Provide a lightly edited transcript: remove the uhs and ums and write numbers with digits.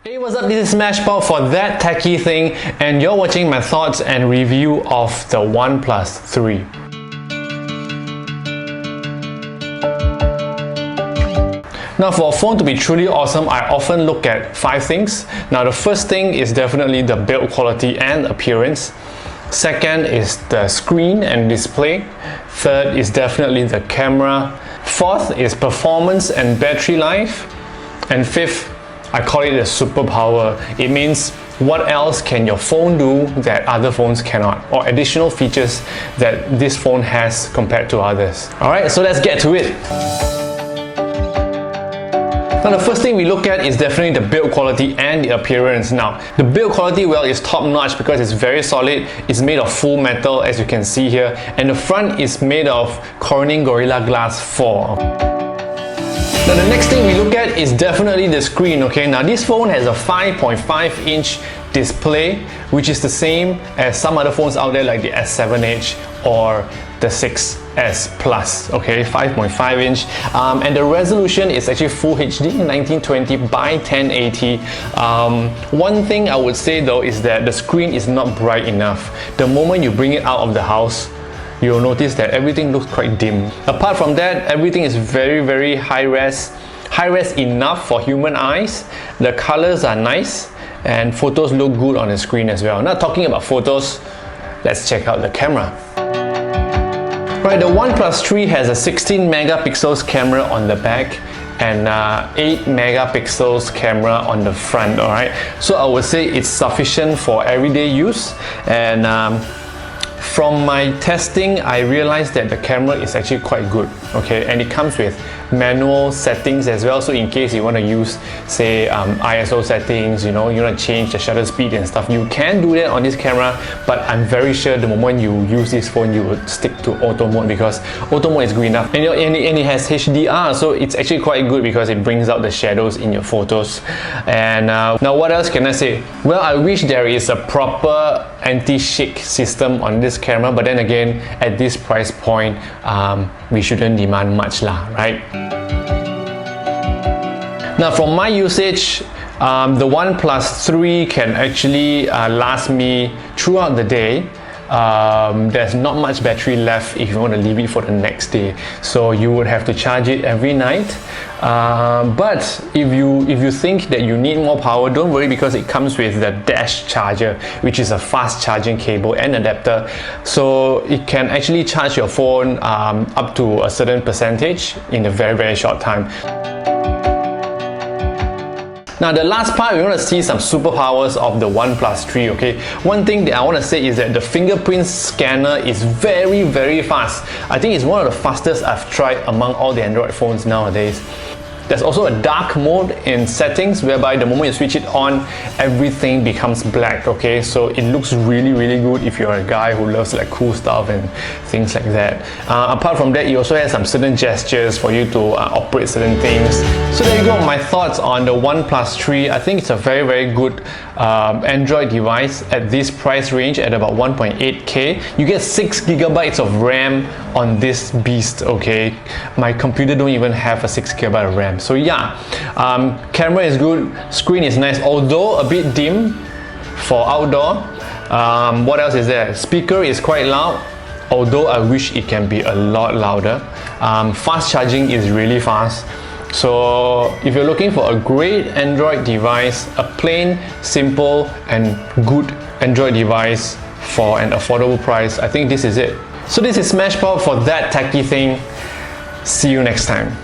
Hey, what's up? This is Smashpop for That Techy Thing, and you're watching my thoughts and review of the OnePlus 3. Now, for a phone to be truly awesome, I often look at 5 things. Now, the first thing is definitely the build quality and appearance. Second is the screen and display. Third is definitely the camera. Fourth is performance and battery life. And fifth, I call it a superpower. It means what else can your phone do that other phones cannot, or additional features that this phone has compared to others. Alright, so let's get to it. Now, the first thing we look at is definitely the build quality and the appearance. Now, the build quality, well, is top notch because it's very solid. It's made of full metal, as you can see here, and the front is made of Corning Gorilla Glass 4. Now, the next thing we look at is definitely the screen, okay? Now, this phone has a 5.5-inch display, which is the same as some other phones out there like the S7 Edge or the 6S Plus, okay? 5.5-inch. And the resolution is actually Full HD, 1920 by 1080. One thing I would say though is that the screen is not bright enough. The moment you bring it out of the house, you'll notice that everything looks quite dim. Apart from that, everything is very high res enough for human eyes. The colors are nice and photos look good on the screen as well. Now, talking about photos, let's check out the camera. Right, the OnePlus 3 has a 16 megapixels camera on the back and 8 megapixels camera on the front. Alright, so I would say it's sufficient for everyday use, and from my testing, I realized that the camera is actually quite good, okay? And it comes with manual settings as well, so in case you want to use, say, ISO settings, you want to change the shutter speed and stuff, you can do that on this camera, but I'm very sure the moment you use this phone, you would stick to auto mode because auto mode is good enough. And, and it has HDR, so it's actually quite good because it brings out the shadows in your photos. And now, what else can I say? Well, I wish there is a proper anti-shake system on this camera, but then again, at this price point, we shouldn't demand much lah, right? Now, from my usage, the OnePlus 3 can actually last me throughout the day. There's not much battery left if you want to leave it for the next day, so you would have to charge it every night. But if you think that you need more power, don't worry, because it comes with the dash charger, which is a fast charging cable and adapter, so it can actually charge your phone up to a certain percentage in a very short time. Now, the last part, we want to see some superpowers of the OnePlus 3, okay? One thing that I want to say is that the fingerprint scanner is very fast. I think it's one of the fastest I've tried among all the Android phones nowadays. There's also a dark mode in settings whereby the moment you switch it on, everything becomes black, okay? So it looks really good if you're a guy who loves like cool stuff and things like that. Apart from that, it also has some certain gestures for you to operate certain things. So there you go, my thoughts on the OnePlus 3. I think it's a very good Android device at this price range at about 1.8K. You get 6 gigabytes of RAM on this beast, okay? My computer don't even have a 6 gigabyte of RAM. So yeah, camera is good, screen is nice, although a bit dim for outdoor. What else is there? Speaker is quite loud, although I wish it can be a lot louder. Fast charging is really fast. So if you're looking for a great Android device, a plain, simple and good Android device for an affordable price, I think this is it. So this is Smashpop for That Techy Thing. See you next time.